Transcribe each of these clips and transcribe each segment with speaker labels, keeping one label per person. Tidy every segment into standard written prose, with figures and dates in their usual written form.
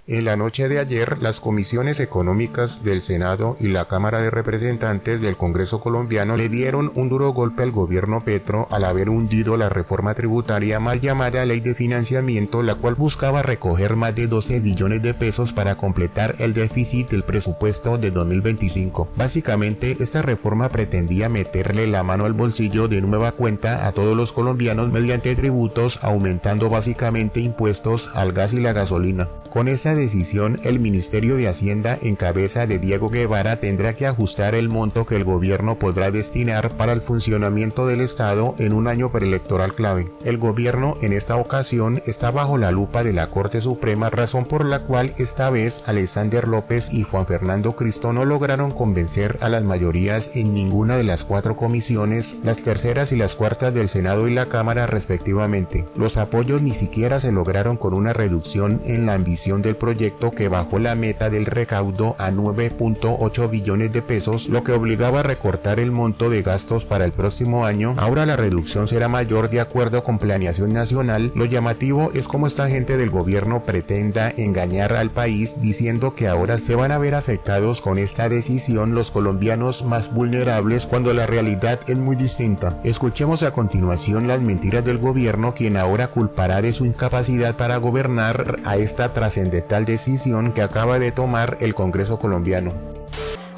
Speaker 1: En la noche de ayer, las comisiones económicas del Senado y la Cámara de Representantes del Congreso colombiano le dieron un duro golpe al gobierno Petro al haber hundido la reforma tributaria mal llamada Ley de Financiamiento, la cual buscaba recoger más de 12 billones de pesos para completar el déficit del presupuesto de 2025. Básicamente, esta reforma pretendía meterle la mano al bolsillo de nueva cuenta a todos los colombianos mediante tributos, aumentando básicamente impuestos al gas y la gasolina. Con esta decisión, el Ministerio de Hacienda, en cabeza de Diego Guevara, tendrá que ajustar el monto que el gobierno podrá destinar para el funcionamiento del Estado en un año preelectoral clave. El gobierno, en esta ocasión, está bajo la lupa de la Corte Suprema, razón por la cual esta vez Alexander López y Juan Fernando Cristo no lograron convencer a las mayorías en ninguna de las 4 comisiones, las terceras y las cuartas del Senado y la Cámara respectivamente. Los apoyos ni siquiera se lograron con una reducción en la ambición del proyecto, que bajó la meta del recaudo a 9.8 billones de pesos, lo que obligaba a recortar el monto de gastos para el próximo año. Ahora la reducción será mayor de acuerdo con Planeación Nacional. Lo llamativo es cómo esta gente del gobierno pretenda engañar al país diciendo que ahora se van a ver afectados con esta decisión los colombianos más vulnerables, cuando la realidad es muy distinta. Escuchemos a continuación las mentiras del gobierno, quien ahora culpará de su incapacidad para gobernar a esta trascendental decisión que acaba de tomar el Congreso colombiano.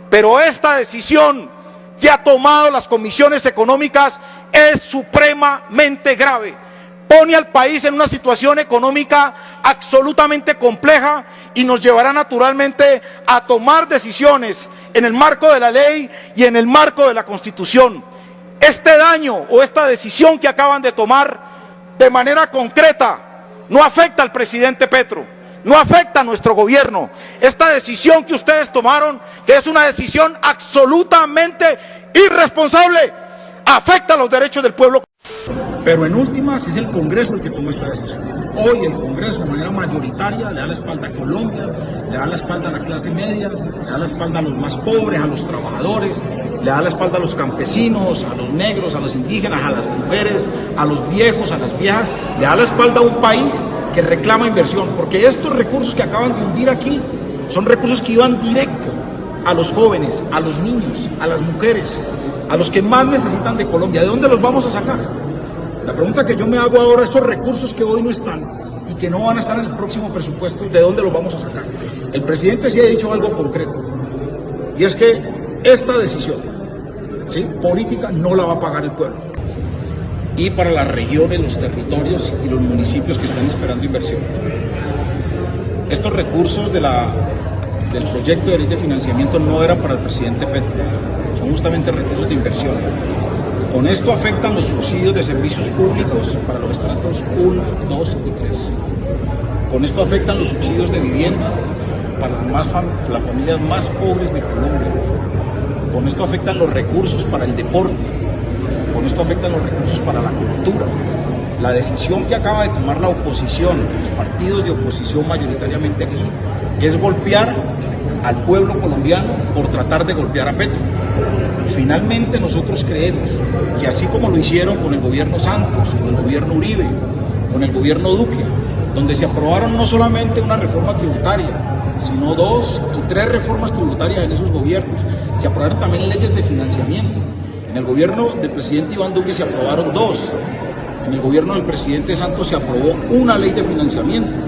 Speaker 2: Pero esta decisión que ha tomado las comisiones económicas es supremamente grave. Pone al país en una situación económica absolutamente compleja y nos llevará naturalmente a tomar decisiones en el marco de la ley y en el marco de la Constitución. Este daño o esta decisión que acaban de tomar de manera concreta no afecta al presidente Petro, no afecta a nuestro gobierno. Esta decisión que ustedes tomaron, que es una decisión absolutamente irresponsable, afecta a los derechos del pueblo.
Speaker 3: Pero en últimas es el Congreso el que tomó esta decisión. Hoy el Congreso de manera mayoritaria le da la espalda a Colombia, le da la espalda a la clase media, le da la espalda a los más pobres, a los trabajadores, le da la espalda a los campesinos, a los negros, a los indígenas, a las mujeres, a los viejos, a las viejas, le da la espalda a un país que reclama inversión, porque estos recursos que acaban de hundir aquí son recursos que iban directo a los jóvenes, a los niños, a las mujeres, a los que más necesitan de Colombia. ¿De dónde los vamos a sacar? La pregunta que yo me hago ahora, esos recursos que hoy no están y que no van a estar en el próximo presupuesto, ¿de dónde los vamos a sacar? El presidente sí ha dicho algo concreto, y es que esta decisión, ¿sí?, política no la va a pagar el pueblo. Y para las regiones, los territorios y los municipios que están esperando inversión. Estos recursos del proyecto de ley de financiamiento no eran para el presidente Petro, son justamente recursos de inversión. Con esto afectan los subsidios de servicios públicos para los estratos 1, 2 y 3. Con esto afectan los subsidios de vivienda para las familias más pobres de Colombia. Con esto afectan los recursos para el deporte. Con esto afectan los recursos para la cultura. La decisión que acaba de tomar la oposición, los partidos de oposición mayoritariamente aquí, es golpear al pueblo colombiano por tratar de golpear a Petro. Finalmente nosotros creemos que así como lo hicieron con el gobierno Santos, con el gobierno Uribe, con el gobierno Duque, donde se aprobaron no solamente una reforma tributaria, sino 2 y 3 reformas tributarias en esos gobiernos, se aprobaron también leyes de financiamiento. En el gobierno del presidente Iván Duque se aprobaron 2, en el gobierno del presidente Santos se aprobó una ley de financiamiento.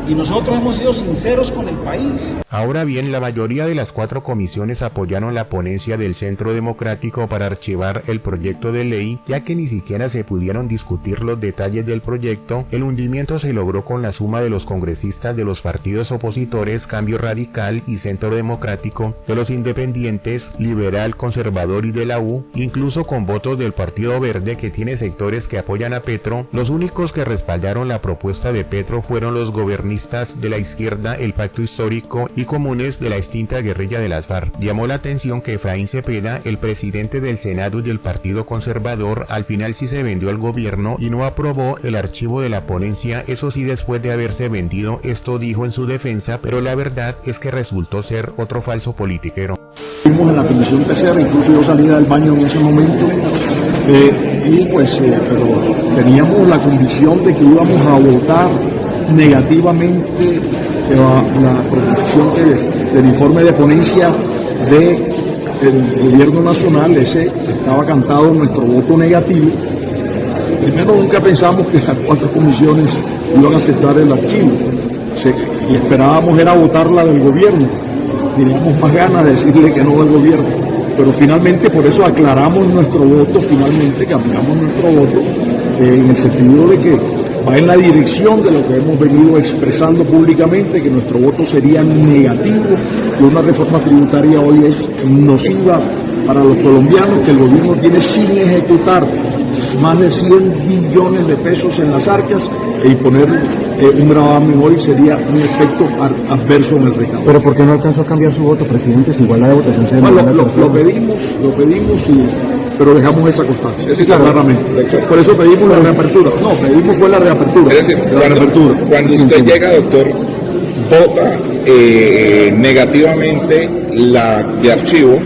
Speaker 3: Y nosotros hemos sido sinceros con el país.
Speaker 1: Ahora bien, la mayoría de las 4 comisiones apoyaron la ponencia del Centro Democrático para archivar el proyecto de ley, ya que ni siquiera se pudieron discutir los detalles del proyecto. El hundimiento se logró con la suma de los congresistas de los partidos opositores Cambio Radical y Centro Democrático, de los independientes, Liberal, Conservador y de la U, incluso con votos del Partido Verde, que tiene sectores que apoyan a Petro. Los únicos que respaldaron la propuesta de Petro fueron los gobernistas de la izquierda, el Pacto Histórico y comunes de la extinta guerrilla de las FARC. Llamó la atención que Efraín Cepeda, el presidente del Senado y del Partido Conservador, al final sí se vendió al gobierno y no aprobó el archivo de la ponencia, eso sí después de haberse vendido. Esto dijo en su defensa, pero la verdad es que resultó ser otro falso politiquero.
Speaker 4: Fuimos en la comisión tercera, incluso yo salía del baño en ese momento, pero teníamos la convicción de que íbamos a votar negativamente la proposición del informe de ponencia del gobierno nacional, ese estaba cantado nuestro voto negativo. Primero, nunca pensamos que las 4 comisiones iban a aceptar el archivo y esperábamos era votar la del gobierno. Teníamos más ganas de decirle que no al gobierno, pero finalmente por eso aclaramos nuestro voto, finalmente cambiamos nuestro voto en el sentido de que va en la dirección de lo que hemos venido expresando públicamente, que nuestro voto sería negativo, que una reforma tributaria hoy es nociva para los colombianos, que el gobierno tiene sin ejecutar más de 100 billones de pesos en las arcas, e imponer un gravamen hoy sería un efecto adverso en el recaudo.
Speaker 5: ¿Pero por qué no alcanzó a cambiar su voto, presidente? Si igual la de votación se
Speaker 4: demora. Bueno, lo pedimos, pero dejamos esa constancia, sí, claramente. Por eso pedimos la reapertura. No, pedimos fue la reapertura.
Speaker 6: Es decir, cuando usted llega, doctor, vota negativamente la de archivo,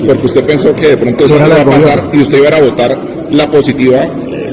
Speaker 6: porque usted pensó que de pronto eso no iba a pasar y usted iba a votar la positiva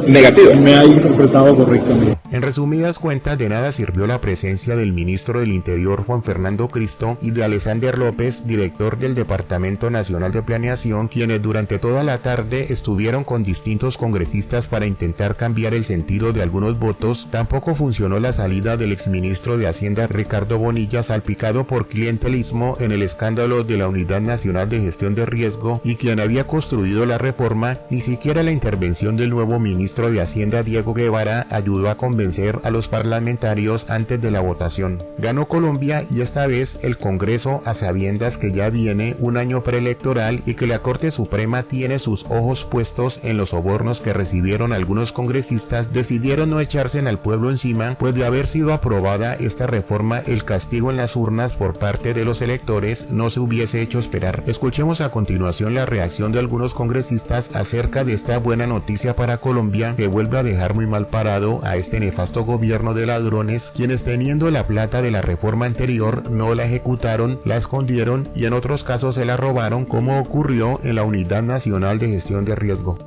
Speaker 6: negativa.
Speaker 4: Me ha interpretado correctamente.
Speaker 1: En resumidas cuentas, de nada sirvió la presencia del ministro del Interior Juan Fernando Cristo y de Alexander López, director del Departamento Nacional de Planeación, quienes durante toda la tarde estuvieron con distintos congresistas para intentar cambiar el sentido de algunos votos. Tampoco funcionó la salida del exministro de Hacienda Ricardo Bonilla, salpicado por clientelismo en el escándalo de la Unidad Nacional de Gestión de Riesgo, y quien había construido la reforma. Ni siquiera la intervención del nuevo ministro de Hacienda, Diego Guevara, ayudó a convencer a los parlamentarios antes de la votación. Ganó Colombia, y esta vez el Congreso, a sabiendas que ya viene un año preelectoral y que la Corte Suprema tiene sus ojos puestos en los sobornos que recibieron algunos congresistas, decidieron no echarse al pueblo encima, pues de haber sido aprobada esta reforma, el castigo en las urnas por parte de los electores no se hubiese hecho esperar. Escuchemos a continuación la reacción de algunos congresistas acerca de esta buena noticia para Colombia, que vuelve a dejar muy mal parado a este nefasto gobierno de ladrones, quienes teniendo la plata de la reforma anterior no la ejecutaron, la escondieron y en otros casos se la robaron, como ocurrió en la Unidad Nacional de Gestión de Riesgo.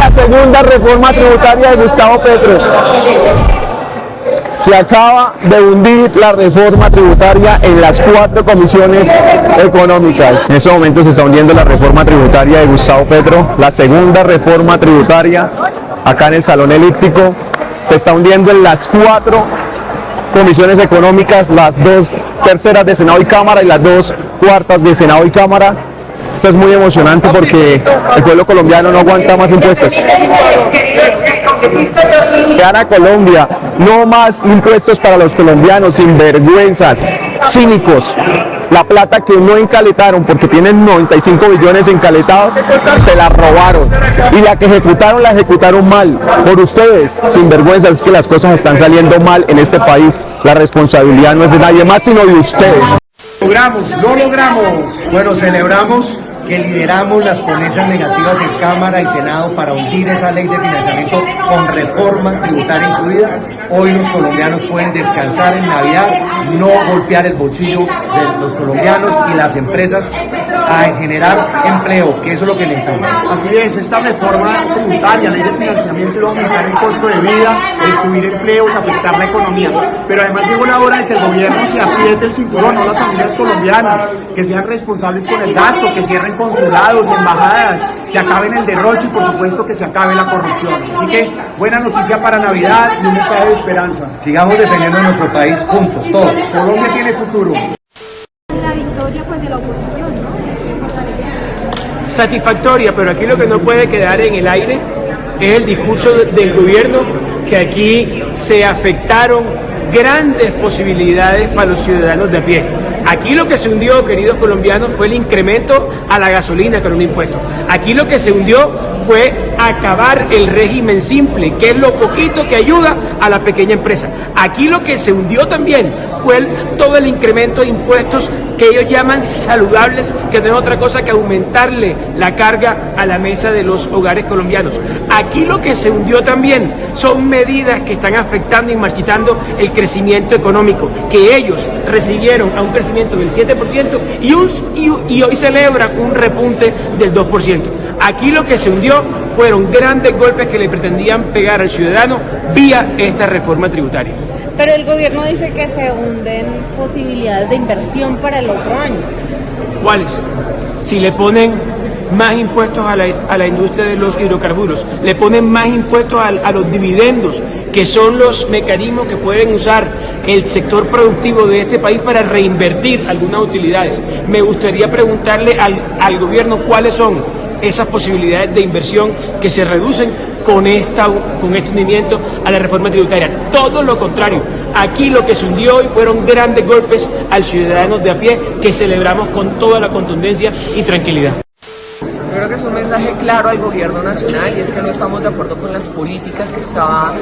Speaker 5: La segunda reforma tributaria de Gustavo Petro. Se acaba de hundir la reforma tributaria en las 4 comisiones económicas. En este momento se está hundiendo la reforma tributaria de Gustavo Petro, la segunda reforma tributaria. Acá en el Salón Elíptico se está hundiendo en las 4 comisiones económicas, las 2 terceras de Senado y Cámara y las 2 cuartas de Senado y Cámara. Esto es muy emocionante porque el pueblo colombiano no aguanta más impuestos. Gana Colombia, no más impuestos para los colombianos, sinvergüenzas, cínicos. La plata que no encaletaron, porque tienen 95 billones encaletados, se la robaron. Y la que ejecutaron, la ejecutaron mal. Por ustedes, sinvergüenzas, es que las cosas están saliendo mal en este país. La responsabilidad no es de nadie más, sino de ustedes.
Speaker 7: No logramos. Bueno, celebramos que lideramos las ponencias negativas en Cámara y Senado para hundir esa ley de financiamiento con reforma tributaria incluida. Hoy los colombianos pueden descansar en Navidad, no golpear el bolsillo de los colombianos y las empresas a generar empleo, que eso es lo que necesitamos.
Speaker 8: Así es, esta reforma tributaria, ley de financiamiento, iba a aumentar el costo de vida, destruir empleos, afectar la economía. Pero además llegó la hora de que el gobierno se apriete el cinturón, no las familias colombianas, que sean responsables con el gasto, que cierren consulados, embajadas, que acaben el derroche y por supuesto que se acabe la corrupción. Así que buena noticia para Navidad y un mensaje de esperanza.
Speaker 7: Sigamos defendiendo nuestro país juntos, todos.
Speaker 8: Colombia tiene futuro.
Speaker 9: La victoria pues de la oposición, ¿no?
Speaker 10: Satisfactoria, pero aquí lo que no puede quedar en el aire es el discurso del gobierno, que aquí se afectaron grandes posibilidades para los ciudadanos de a pie. Aquí lo que se hundió, queridos colombianos, fue el incremento a la gasolina con un impuesto. Aquí lo que se hundió fue acabar el régimen simple, que es lo poquito que ayuda a la pequeña empresa. Aquí lo que se hundió también fue todo el incremento de impuestos que ellos llaman saludables, que no es otra cosa que aumentarle la carga a la mesa de los hogares colombianos. Aquí lo que se hundió también son medidas que están afectando y marchitando el crecimiento económico, que ellos recibieron a un crecimiento del 7% y hoy celebran un repunte del 2%. Aquí lo que se hundió fueron grandes golpes que le pretendían pegar al ciudadano vía esta reforma tributaria.
Speaker 9: Pero el gobierno dice que se hunden posibilidades de inversión para el otro año.
Speaker 10: ¿Cuáles? Si le ponen más impuestos a la industria de los hidrocarburos, le ponen más impuestos a los dividendos, que son los mecanismos que pueden usar el sector productivo de este país para reinvertir algunas utilidades. Me gustaría preguntarle al gobierno cuáles son esas posibilidades de inversión que se reducen con este hundimiento a la reforma tributaria. Todo lo contrario, aquí lo que se hundió hoy fueron grandes golpes al ciudadano de a pie que celebramos con toda la contundencia y tranquilidad.
Speaker 11: Yo creo que es un mensaje claro al gobierno nacional y es que no estamos de acuerdo con las políticas que estaba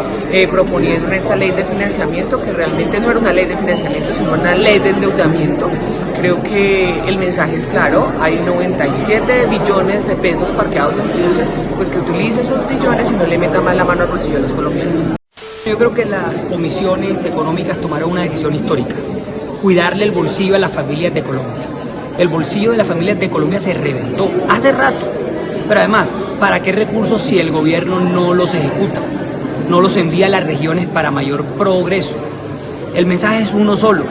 Speaker 11: proponiendo en esta ley de financiamiento, que realmente no era una ley de financiamiento, sino una ley de endeudamiento. Creo que el mensaje es claro, hay 97 billones de pesos parqueados en fiducias, pues que utilice esos billones y no le meta más la mano al bolsillo de los colombianos.
Speaker 12: Yo creo que las comisiones económicas tomaron una decisión histórica, cuidarle el bolsillo a las familias de Colombia. El bolsillo de las familias de Colombia se reventó hace rato, pero además, ¿para qué recursos si el gobierno no los ejecuta? No los envía a las regiones para mayor progreso. El mensaje es uno solo.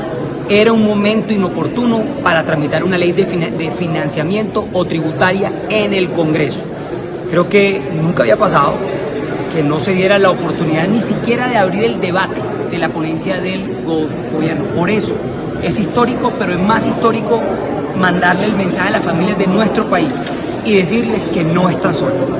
Speaker 12: Era un momento inoportuno para tramitar una ley de financiamiento o tributaria en el Congreso. Creo que nunca había pasado que no se diera la oportunidad ni siquiera de abrir el debate de la ponencia del gobierno. Por eso es histórico, pero es más histórico mandarle el mensaje a las familias de nuestro país y decirles que no están solas.